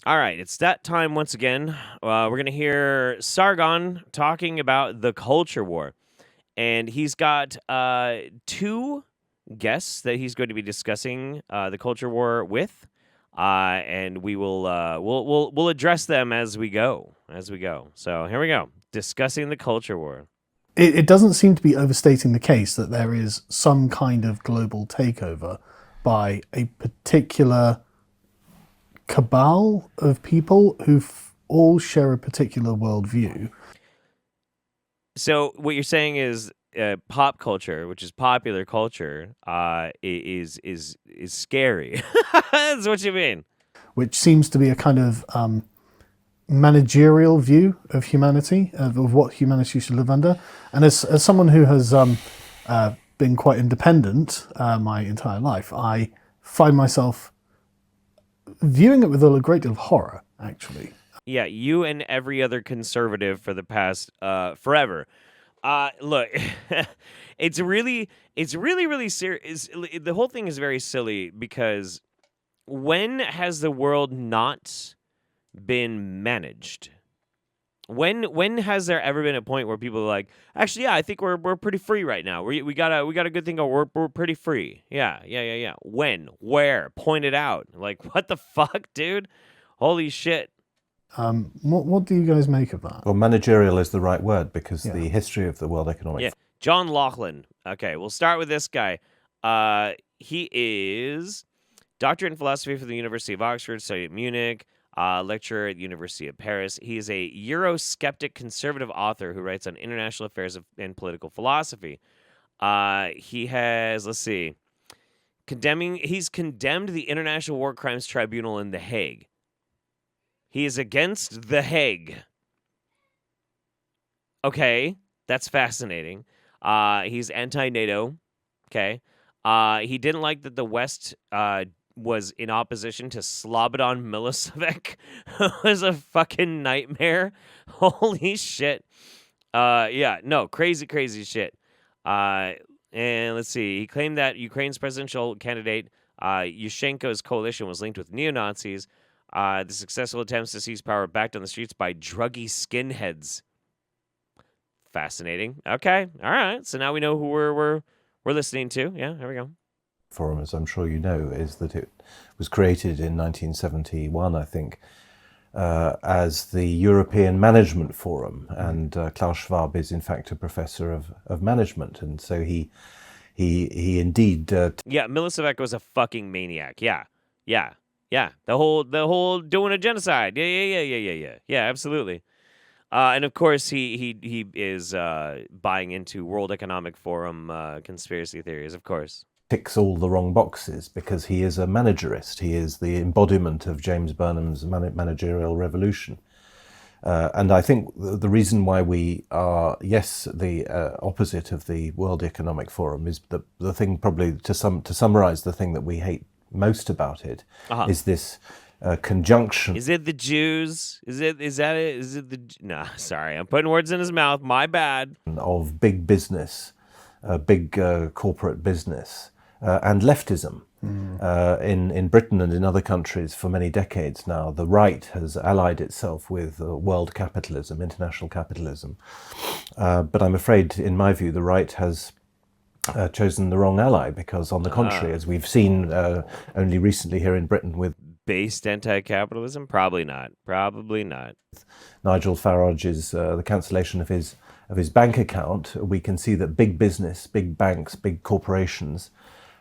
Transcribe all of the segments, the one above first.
All right, it's that time once again. We're going to hear Sargon talking about the culture war. And he's got two guests that he's going to be discussing the culture war with. And we will we'll address them as we go. So here we go. Discussing the culture war. It doesn't seem to be overstating the case that there is some kind of global takeover by a particular cabal of people who all share a particular worldview. So what you're saying is pop culture, which is popular culture, is scary. That's what you mean. Which seems to be a kind of managerial view of humanity, of what humanity should live under. And as someone who has been quite independent my entire life, I find myself viewing it with a great deal of horror, actually. Yeah, you and every other conservative for the past forever. Look, it's really serious. The whole thing is very silly because when has the world not been managed? When has there ever been a point where people are like, actually, yeah, I think we're pretty free right now. We got a good thing going. We're pretty free. Yeah. When? Where? Point it out. Like, what the fuck, dude? Holy shit. What do you guys make of that? Well, managerial is the right word because the history of the World Economic Forum. John Laughlin. Okay, we'll start with this guy. He is doctorate in philosophy from the University of Oxford, studied at Munich, lecturer at the University of Paris. He is a Eurosceptic conservative author who writes on international affairs and political philosophy. He has, he's condemned the International War Crimes Tribunal in The Hague. He is against The Hague. Okay, that's fascinating. He's anti-NATO. Okay. He didn't like that the West was in opposition to Slobodan Milosevic, who was a fucking nightmare. Holy shit. Crazy shit. And let's see. He claimed that Ukraine's presidential candidate, Yushchenko's coalition, was linked with neo-Nazis. The successful attempts to seize power backed on the streets by druggy skinheads. Fascinating. Okay. All right. So now we know who we're listening to. Yeah, there we go. Forum, as I'm sure you know, is that it was created in 1971, I think, as the European Management Forum, and Klaus Schwab is in fact a professor of management, and so he indeed. Milosevic was a fucking maniac. Yeah. The whole doing a genocide. Yeah, absolutely. And of course, he is buying into World Economic Forum conspiracy theories. Of course, ticks all the wrong boxes because he is a managerist. He is the embodiment of James Burnham's managerial revolution. And I think the reason why we are, the opposite of the World Economic Forum is the thing, probably to summarize the thing that we hate most about it, is this conjunction. Is it the Jews? Is it the... Nah, sorry, I'm putting words in his mouth. My bad. Of big business, big corporate business, and leftism. In Britain and in other countries for many decades now, the right has allied itself with world capitalism, international capitalism. But I'm afraid, in my view, the right has chosen the wrong ally, because on the contrary, as we've seen only recently here in Britain with based anti-capitalism, probably not. Nigel Farage's the cancellation of his bank account, we can see that big business, big banks, big corporations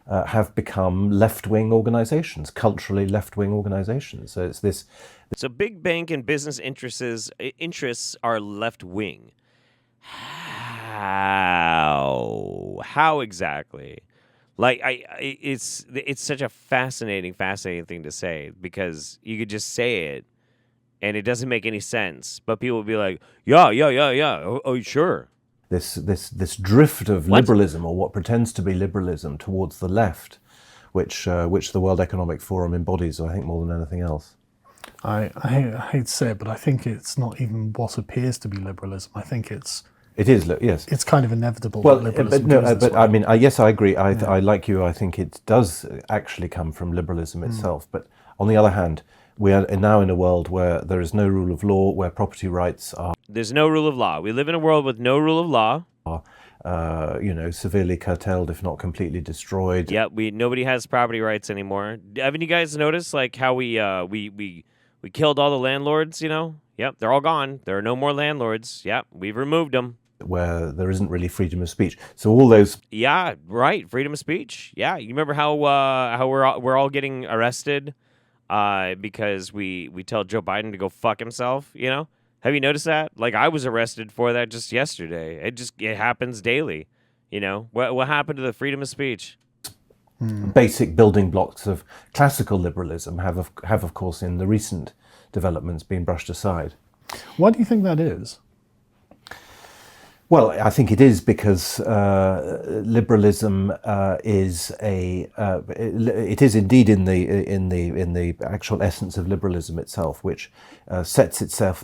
have become left-wing organizations, culturally left-wing organizations. So it's this. So big bank and business interests are left-wing. How exactly? Like it's such a fascinating thing to say, because you could just say it and it doesn't make any sense, but people would be like, yeah. Oh, sure. This drift of liberalism, or what pretends to be liberalism, towards the left, which the World Economic Forum embodies, I think, more than anything else. I hate to say it, but I think it's not even what appears to be liberalism. I think it is, yes. It's kind of inevitable. Well, I mean, yes, I agree. I like you. I think it does actually come from liberalism itself. But on the other hand, We are now in a world where there is no rule of law, where property rights are, There's no rule of law. We live in a world with no rule of law. severely curtailed, if not completely destroyed. Yep, nobody has property rights anymore. Haven't you guys noticed like how we killed all the landlords? Yep, they're all gone. There are no more landlords. Yep, we've removed them. Where there isn't really freedom of speech. So all those Yeah, right. Freedom of speech. Yeah, you remember how we're all getting arrested because we tell Joe Biden to go fuck himself. Have you noticed that? Like I was arrested for that just yesterday. It happens daily. What happened to the freedom of speech? basic building blocks of classical liberalism have of course, in the recent developments, been brushed aside. Why do you think that is? Well, I think it is because liberalism is it is indeed in the actual essence of liberalism itself, which set itself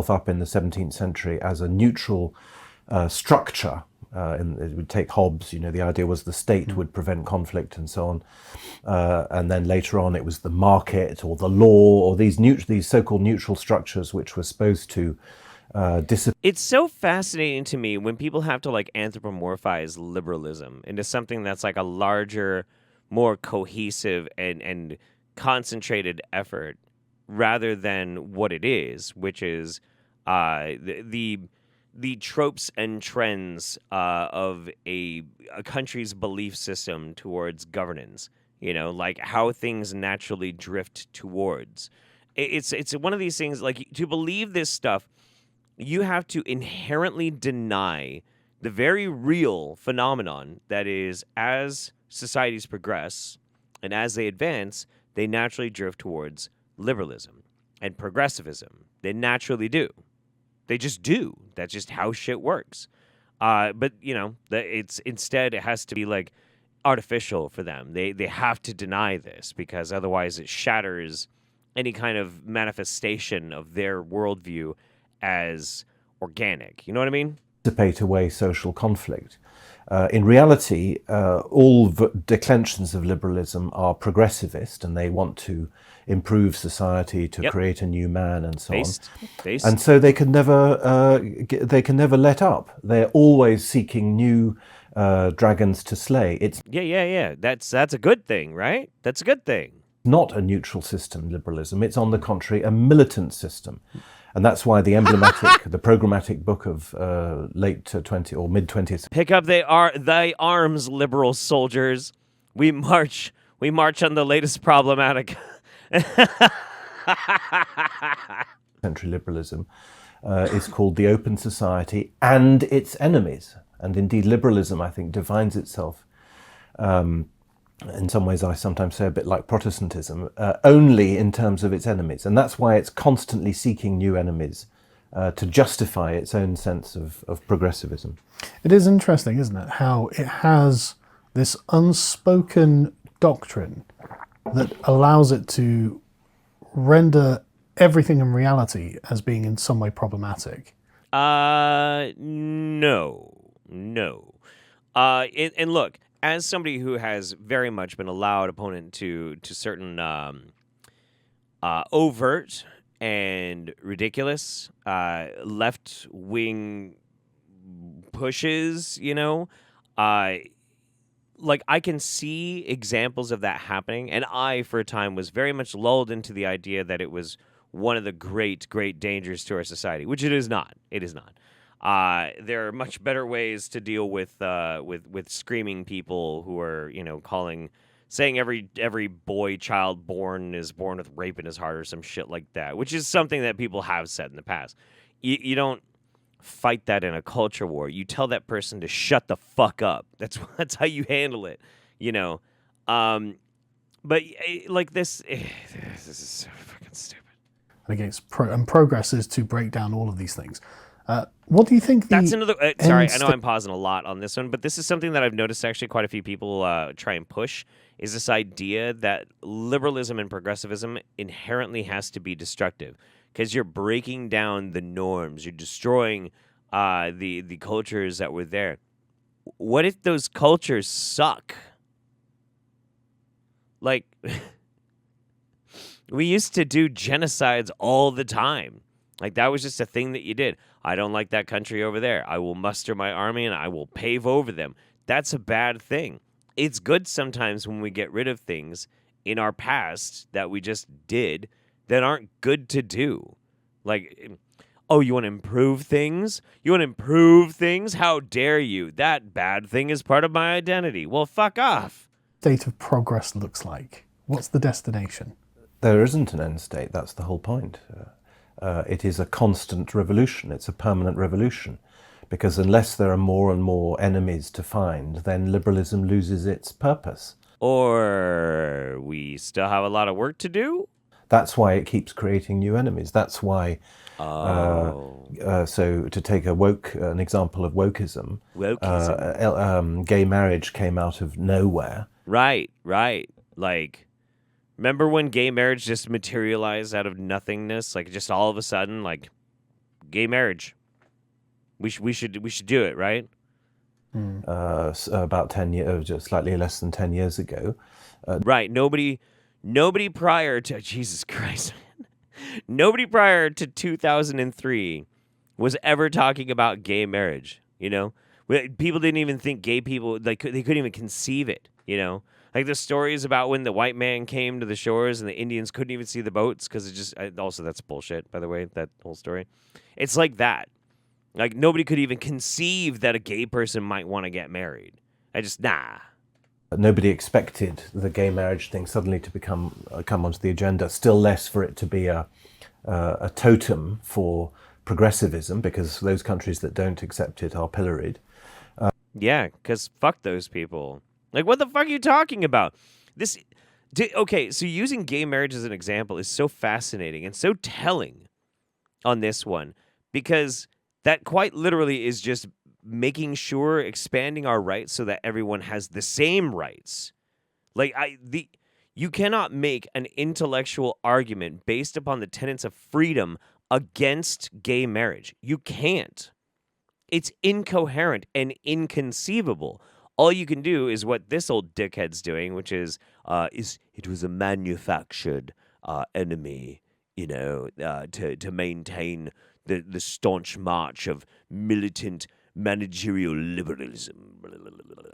up in the 17th century as a neutral structure. It would take Hobbes. The idea was the state would prevent conflict and so on, and then later on it was the market or the law or these so-called neutral structures which were supposed to It's so fascinating to me when people have to like anthropomorphize liberalism into something that's like a larger, more cohesive and concentrated effort rather than what it is, which is the tropes and trends of a country's belief system towards governance. Like how things naturally drift towards. It's one of these things, like, to believe this stuff, you have to inherently deny the very real phenomenon that is, as societies progress and as they advance, they naturally drift towards liberalism and progressivism. They naturally do. They just do. That's just how shit works. But instead it has to be like artificial for them. They have to deny this because otherwise it shatters any kind of manifestation of their worldview as organic. You know what I mean? Dissipate away social conflict. In reality, all declensions of liberalism are progressivist, and they want to improve society, to create a new man, and so on. And so they can never let up. They're always seeking new dragons to slay. It's yeah. That's a good thing, right? That's a good thing. Not a neutral system, liberalism. It's, on the contrary, a militant system. And that's why the programmatic book of late 20th or mid 20th. Pick up thy arms, liberal soldiers. We march on the latest problematic. Century liberalism is called the open society and its enemies. And indeed, liberalism, I think, defines itself. In some ways, I sometimes say a bit like Protestantism, only in terms of its enemies. And that's why it's constantly seeking new enemies to justify its own sense of progressivism. It is interesting, isn't it, how it has this unspoken doctrine that allows it to render everything in reality as being in some way problematic. No. And look, as somebody who has very much been a loud opponent to certain overt and ridiculous left-wing pushes, like I can see examples of that happening, and I, for a time, was very much lulled into the idea that it was one of the great, great dangers to our society, which it is not. It is not. There are much better ways to deal with screaming people who are, saying every boy child born is born with rape in his heart or some shit like that, which is something that people have said in the past. You don't fight that in a culture war. You tell that person to shut the fuck up. That's how you handle it, But like this is so fucking stupid. And progress is to break down all of these things. What do you think? That's another. Sorry, I know I'm pausing a lot on this one, but this is something that I've noticed actually quite a few people try and push, is this idea that liberalism and progressivism inherently has to be destructive because you're breaking down the norms, you're destroying the cultures that were there. What if those cultures suck? Like, We used to do genocides all the time. Like, that was just a thing that you did. I don't like that country over there. I will muster my army and I will pave over them. That's a bad thing. It's good sometimes when we get rid of things in our past that we just did that aren't good to do. Like, oh, you want to improve things? You want to improve things? How dare you? That bad thing is part of my identity. Well, fuck off. State of progress looks like. What's the destination? There isn't an end state. That's the whole point. It is a constant revolution. It's a permanent revolution. Because unless there are more and more enemies to find, then liberalism loses its purpose. Or we still have a lot of work to do? That's why it keeps creating new enemies. That's why. So to take an example of wokeism, gay marriage came out of nowhere. Right. Like, remember when gay marriage just materialized out of nothingness? Like, just all of a sudden, like, gay marriage. We should do it, right? About 10 years, just slightly less than 10 years ago. Right. Nobody prior to Jesus Christ. Nobody prior to 2003 was ever talking about gay marriage. You know, people didn't even think gay people they couldn't even conceive it. You know, like the stories about when the white man came to the shores and the Indians couldn't even see the boats because it just also that's bullshit. By the way, that whole story, it's like that. Like, nobody could even conceive that a gay person might want to get married. Nah. Nobody expected the gay marriage thing suddenly to come onto the agenda, still less for it to be a totem for progressivism, because those countries that don't accept it are pilloried. Yeah, because fuck those people. Like, what the fuck are you talking about? Okay, so using gay marriage as an example is so fascinating and so telling on this one, because that quite literally is just making sure, expanding our rights so that everyone has the same rights. Like, you cannot make an intellectual argument based upon the tenets of freedom against gay marriage. You can't. It's incoherent and inconceivable. All you can do is what this old dickhead's doing, which is it was a manufactured enemy, you know, to maintain the staunch march of militant managerial liberalism.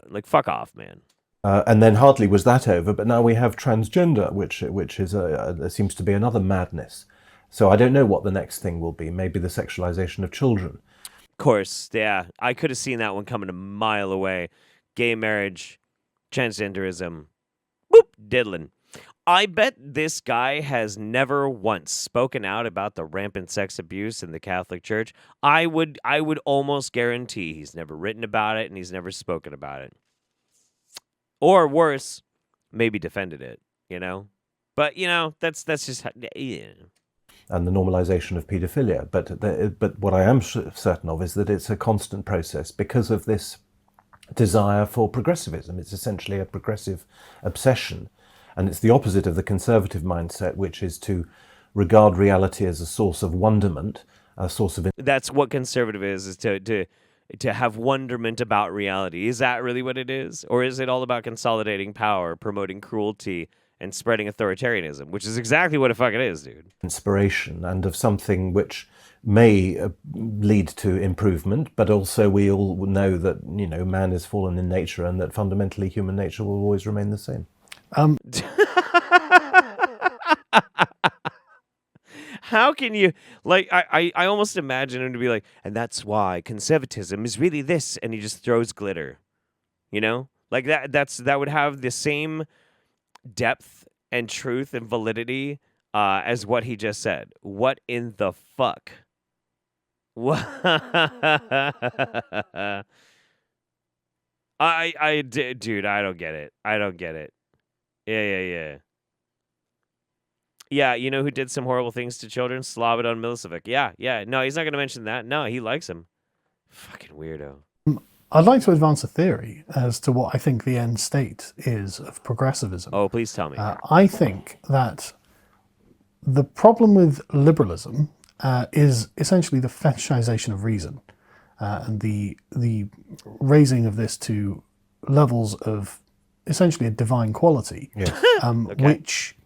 Like, fuck off, man. And then hardly was that over, but now we have transgender, which is seems to be another madness. So I don't know what the next thing will be. Maybe the sexualization of children. Of course, yeah. I could have seen that one coming a mile away. Gay marriage, transgenderism, whoop, diddlin'. I bet this guy has never once spoken out about the rampant sex abuse in the Catholic Church. I would almost guarantee he's never written about it and he's never spoken about it. Or worse, maybe defended it, you know? But, you know, that's just how, yeah. And the normalization of paedophilia. But what I am certain of is that it's a constant process because of this desire for progressivism. It's essentially a progressive obsession. And it's the opposite of the conservative mindset, which is to regard reality as a source of wonderment, a source of... That's what conservative is to have wonderment about reality. Is that really what it is? Or is it all about consolidating power, promoting cruelty, and spreading authoritarianism, which is exactly what it fucking is, dude. Inspiration, and of something which may lead to improvement, but also we all know that, you know, man is fallen in nature and that fundamentally human nature will always remain the same. How can you, like, I almost imagine him to be like, and that's why conservatism is really this, and he just throws glitter, you know? Like, that would have the same depth and truth and validity as what he just said. What in the fuck? What? Dude, I don't get it. I don't get it. Yeah. Yeah, you know who did some horrible things to children? Slobodan Milicevic. Yeah. No, he's not going to mention that. No, he likes him. Fucking weirdo. I'd like to advance a theory as to what I think the end state is of progressivism. Oh, please tell me. I think that the problem with liberalism is essentially the fetishization of reason and the raising of this to levels of essentially a divine quality, Yes. which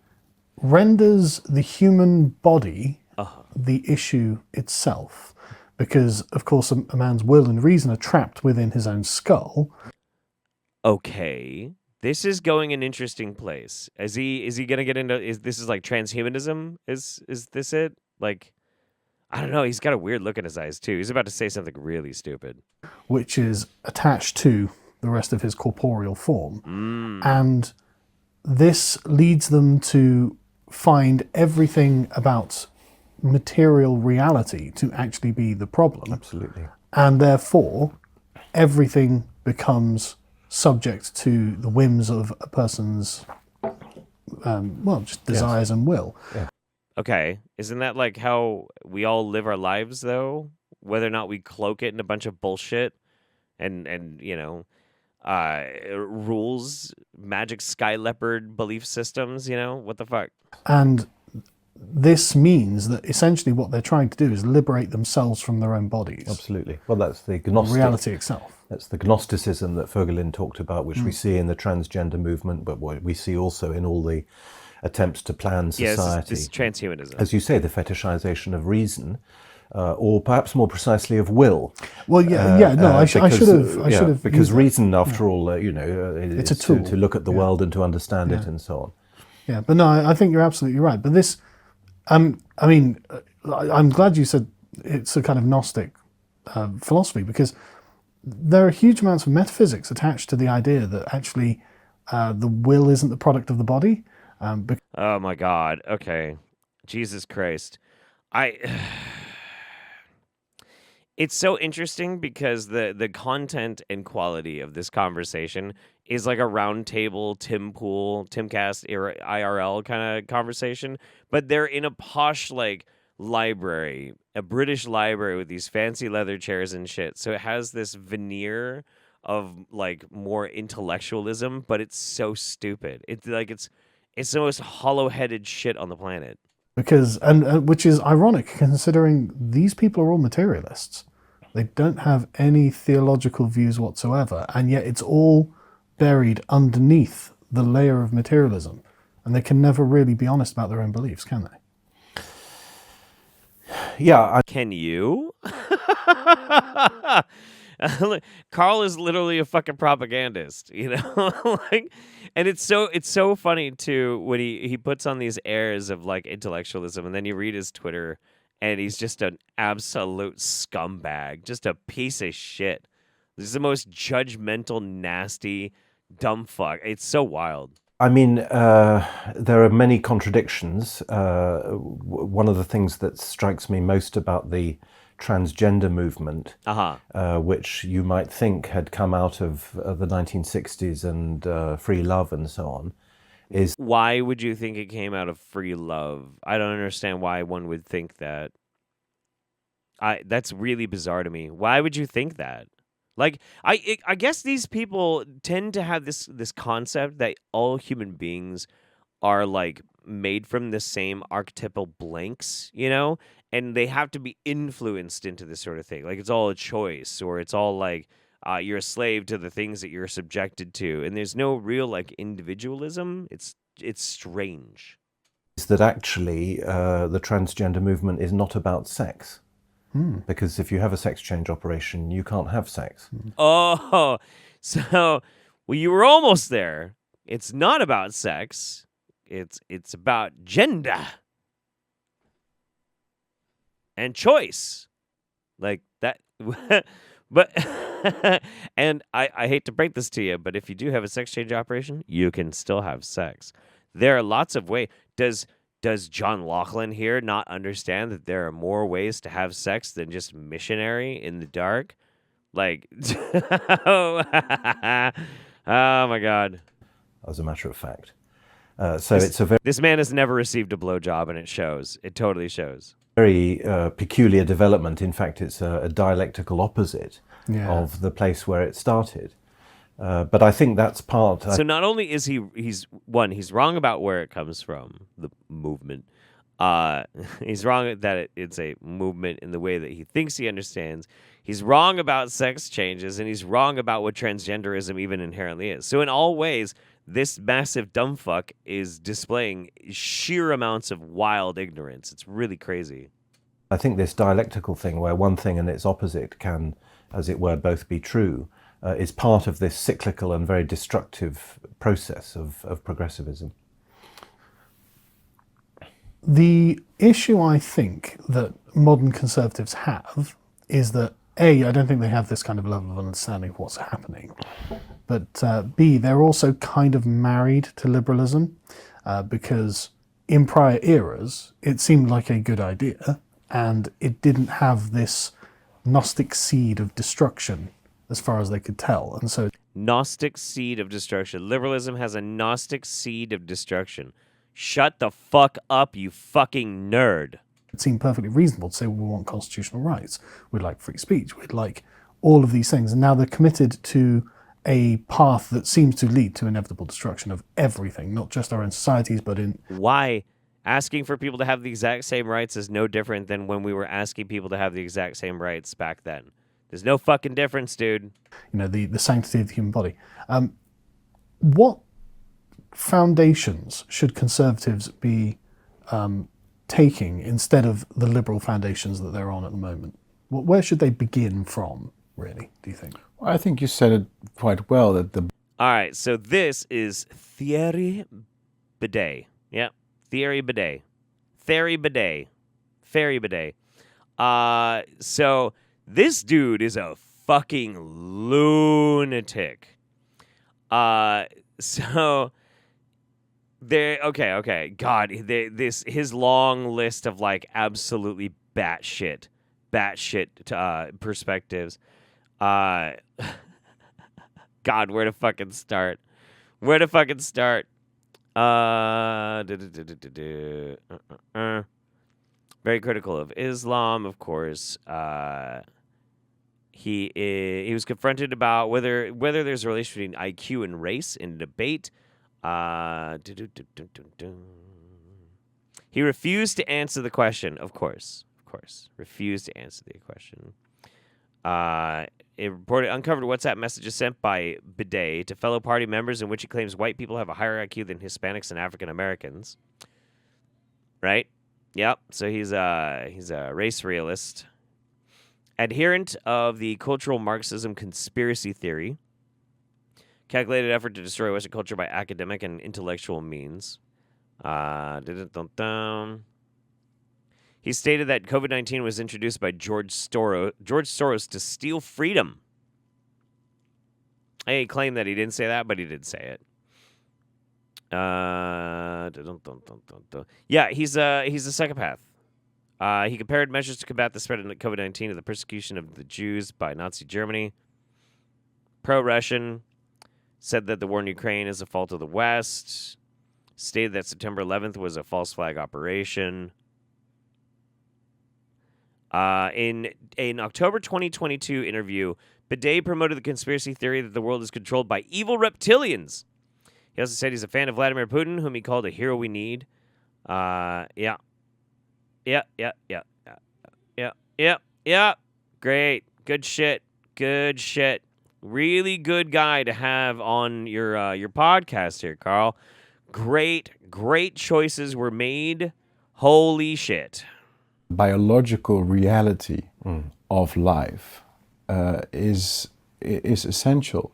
renders the human body Uh-huh. the issue itself, because of course a man's will and reason are trapped within his own skull. Okay. This is going an interesting place. Is he gonna get into is like transhumanism? Is this it? Like, I don't know, he's got a weird look in his eyes too. He's about to say something really stupid. Which is attached to the rest of his corporeal form. And this leads them to find everything about material reality to actually be the problem. Absolutely. And therefore, everything becomes subject to the whims of a person's, just desires and will. Okay. Isn't that like how we all live our lives though? Whether or not we cloak it in a bunch of bullshit and rules, magic sky leopard belief systems, what the fuck? And this means that essentially what they're trying to do is liberate themselves from their own bodies. Absolutely. Well, that's the Gnostic Reality itself. That's the Gnosticism that Vogelin talked about, which we see in the transgender movement, but what we see also in all the attempts to plan society. This is transhumanism. As you say, the fetishization of reason, or perhaps more precisely of will. Well, I should have. Because reason, after all, it's a tool. to look at the world and to understand it, and so on. Yeah, but no, I think you're absolutely right. But this, I'm glad you said it's a kind of Gnostic philosophy, because there are huge amounts of metaphysics attached to the idea that actually the will isn't the product of the body. Oh my God. Okay. Jesus Christ. It's so interesting because the content and quality of this conversation is like a round table Timcast IRL kind of conversation, but they're in a posh like library, a British library with these fancy leather chairs and shit. So it has this veneer of like more intellectualism, but it's so stupid. It's like it's the most hollow-headed shit on the planet. Because which is ironic, considering these people are all materialists. They don't have any theological views whatsoever, and yet it's all buried underneath the layer of materialism, and they can never really be honest about their own beliefs, can they? Yeah. Can you? Carl is literally a fucking propagandist, like, and it's so funny too when he puts on these airs of like intellectualism, and then you read his Twitter, and he's just an absolute scumbag, just a piece of shit. This is the most judgmental, nasty, dumb fuck. It's so wild. I mean, there are many contradictions. One of the things that strikes me most about the transgender movement, which you might think had come out of the 1960s and free love and so on, is... Why would you think it came out of free love? I don't understand why one would think that. That's really bizarre to me. Why would you think that? Like, I guess these people tend to have this concept that all human beings are like made from the same archetypal blanks, and they have to be influenced into this sort of thing. Like it's all a choice, or it's all like you're a slave to the things that you're subjected to, and there's no real like individualism. It's strange. Is that actually the transgender movement is not about sex. Because if you have a sex change operation, you can't have sex. Oh, so you were almost there. It's not about sex. It's about gender and choice, like that. But and I hate to break this to you, but if you do have a sex change operation, you can still have sex. There are lots of ways. Does John Laughlin here not understand that there are more ways to have sex than just missionary in the dark? Like, oh my God. As a matter of fact. It's a very... This man has never received a blowjob, and it shows. It totally shows. Very peculiar development. In fact, it's a dialectical opposite of the place where it started. But I think that's part... So not only is he's wrong about where it comes from, the movement. He's wrong that it's a movement in the way that he thinks he understands. He's wrong about sex changes, and he's wrong about what transgenderism even inherently is. So in all ways, this massive dumb fuck is displaying sheer amounts of wild ignorance. It's really crazy. I think this dialectical thing where one thing and its opposite can, as it were, both be true, is part of this cyclical and very destructive process of progressivism. The issue I think that modern conservatives have is that A, I don't think they have this kind of level of understanding of what's happening, but B, they're also kind of married to liberalism because in prior eras it seemed like a good idea and it didn't have this Gnostic seed of destruction as far as they could tell. And so Gnostic seed of destruction. Liberalism has a Gnostic seed of destruction. Shut the fuck up, you fucking nerd. it seemed perfectly reasonable to say, well, we want constitutional rights, we'd like free speech, we'd like all of these things. And now they're committed to a path that seems to lead to inevitable destruction of everything, not just our own societies, but in... Why? Asking for people to have the exact same rights is no different than when we were asking people to have the exact same rights back then. There's no fucking difference, dude. The sanctity of the human body. What foundations should conservatives be taking instead of the liberal foundations that they're on at the moment? Where should they begin from, really, do you think? Well, I think you said it quite well, that the... All right, so this is Thierry Bidet. Yeah, Thierry Bidet. Thierry Bidet. Thierry Bidet. So this dude is a fucking lunatic. So there. Okay. God, his long list of like absolutely batshit perspectives. God, where to fucking start? Very critical of Islam, of course. He was confronted about whether there's a relation between IQ and race in a debate. He refused to answer the question. Of course, refused to answer the question. It uncovered WhatsApp messages sent by Bidet to fellow party members in which he claims white people have a higher IQ than Hispanics and African Americans. Right? Yep. So he's a race realist, adherent of the cultural Marxism conspiracy theory, calculated effort to destroy Western culture by academic and intellectual means. He stated that COVID-19 was introduced by George Soros to steal freedom. He claimed that he didn't say that, but he did say it. Yeah, he's a psychopath. He compared measures to combat the spread of COVID-19 to the persecution of the Jews by Nazi Germany. Pro-Russian, said that the war in Ukraine is a fault of the West. Stated that September 11th was a false flag operation. In an October 2022 interview, Bidet promoted the conspiracy theory that the world is controlled by evil reptilians. He also said he's a fan of Vladimir Putin, whom he called a hero we need. Yeah. Great. Good shit. Really good guy to have on your podcast here, Carl. Great choices were made. Holy shit. biological reality of life is essential.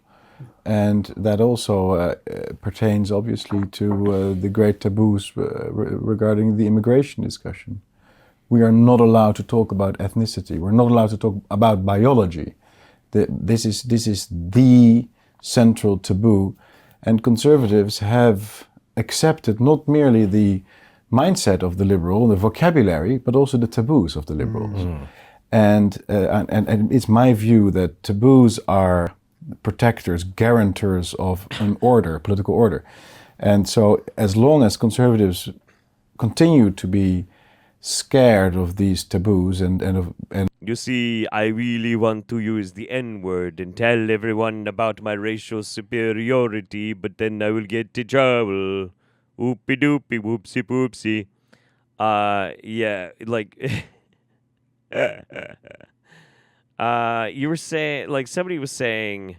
And that also pertains, obviously, to the great taboos regarding the immigration discussion. We are not allowed to talk about ethnicity. We're not allowed to talk about biology. This is the central taboo. And conservatives have accepted not merely the mindset of the liberal, the vocabulary, but also the taboos of the liberals. And it's my view that taboos are protectors, guarantors of an order, political order. And so as long as conservatives continue to be scared of these taboos and You see, I really want to use the N-word and tell everyone about my racial superiority, but then I will get in trouble. Oopie doopie, whoopsie poopsie. Yeah, like, you were saying, like, somebody was saying,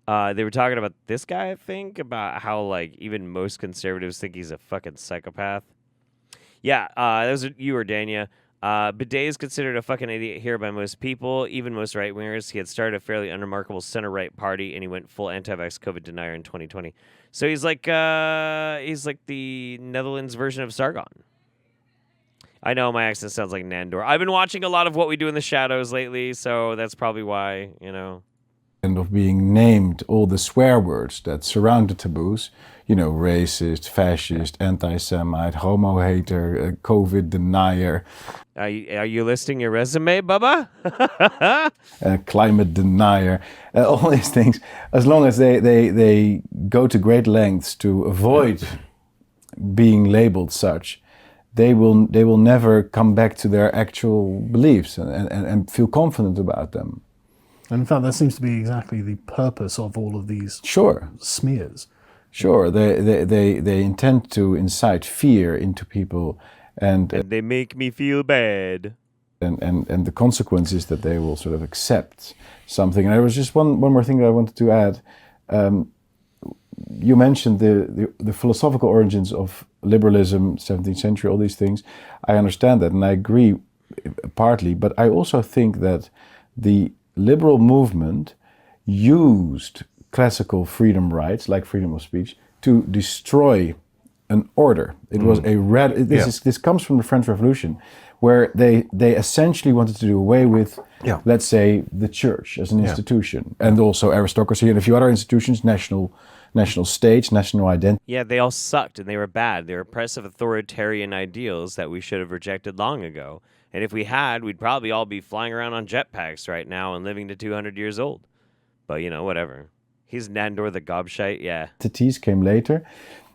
They were talking about this guy, I think, about how like even most conservatives think he's a fucking psychopath. Yeah, that was you or Dania. Bidet is considered a fucking idiot here by most people, even most right wingers. He had started a fairly unremarkable center right party, and he went full anti-vax COVID denier in 2020. So he's like the Netherlands version of Sargon. I know my accent sounds like Nandor. I've been watching a lot of What We Do in the Shadows lately, so that's probably why, you know. And of being named all the swear words that surround the taboos, you know, racist, fascist, anti-Semite, homo-hater, COVID denier. Are you listing your resume, Bubba? Climate denier, all these things, as long as they go to great lengths to avoid being labeled such, they will never come back to their actual beliefs and feel confident about them. And in fact, that seems to be exactly the purpose of all of these smears. Sure, they intend to incite fear into people, and they make me feel bad. And the consequence is that they will sort of accept something. And there was just one more thing that I wanted to add. You mentioned the philosophical origins of liberalism, 17th century, all these things. I understand that, and I agree partly, but I also think that the liberal movement used classical freedom rights, like freedom of speech, to destroy an order. It was a this comes from the French Revolution, where they essentially wanted to do away with, let's say, the church as an institution, and also aristocracy and a few other institutions, national states, national identity. Yeah, they all sucked and they were bad. They were oppressive authoritarian ideals that we should have rejected long ago. And if we had, we'd probably all be flying around on jetpacks right now and living to 200 years old. But, you know, whatever. He's Nandor the Gobshite, yeah. Entities came later.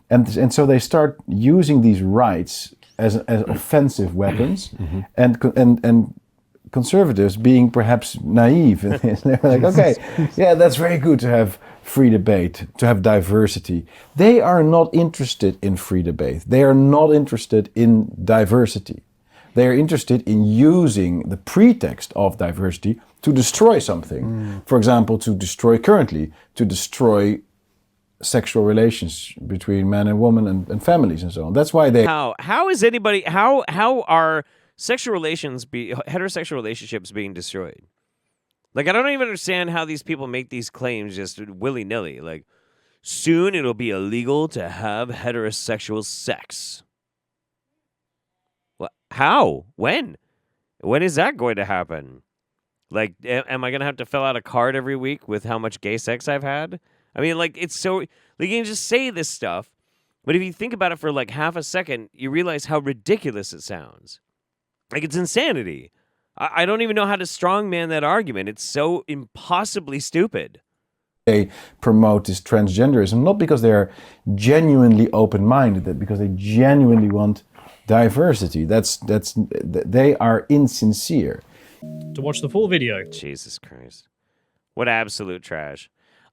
And so they start using these rights as offensive weapons. And conservatives, being perhaps naive, they're like, okay, yeah, that's very good to have free debate, to have diversity. They are not interested in free debate. They are not interested in diversity. They are interested in using the pretext of diversity to destroy something. For example, to destroy sexual relations between man and woman and families and so on. That's why they... How are heterosexual relationships being destroyed? Like, I don't even understand how these people make these claims just willy-nilly. Like, soon it'll be illegal to have heterosexual sex. What? How? When? When is that going to happen? Like, am I going to have to fill out a card every week with how much gay sex I've had? I mean, like, it's so... Like, you can just say this stuff, but if you think about it for, like, half a second, you realize how ridiculous it sounds. Like, it's insanity. I don't even know how to strongman that argument. It's so impossibly stupid. They promote this transgenderism, not because they're genuinely open-minded, but because they genuinely want diversity. They are insincere. To watch the full video. Jesus Christ. What absolute trash.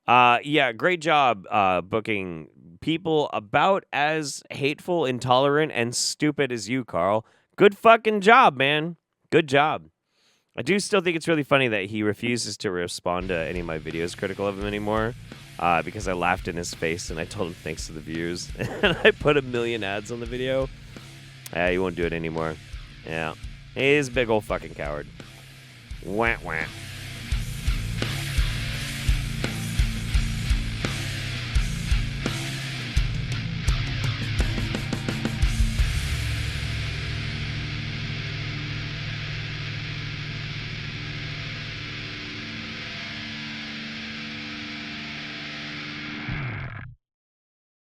Yeah, great job booking people about as hateful, intolerant, and stupid as you, Carl. Good fucking job, man. Good job. I do still think it's really funny that he refuses to respond to any of my videos critical of him anymore because I laughed in his face and I told him thanks to the views. And I put 1 million ads on the video. He won't do it anymore. Yeah. He's a big old fucking coward. Wah, wah.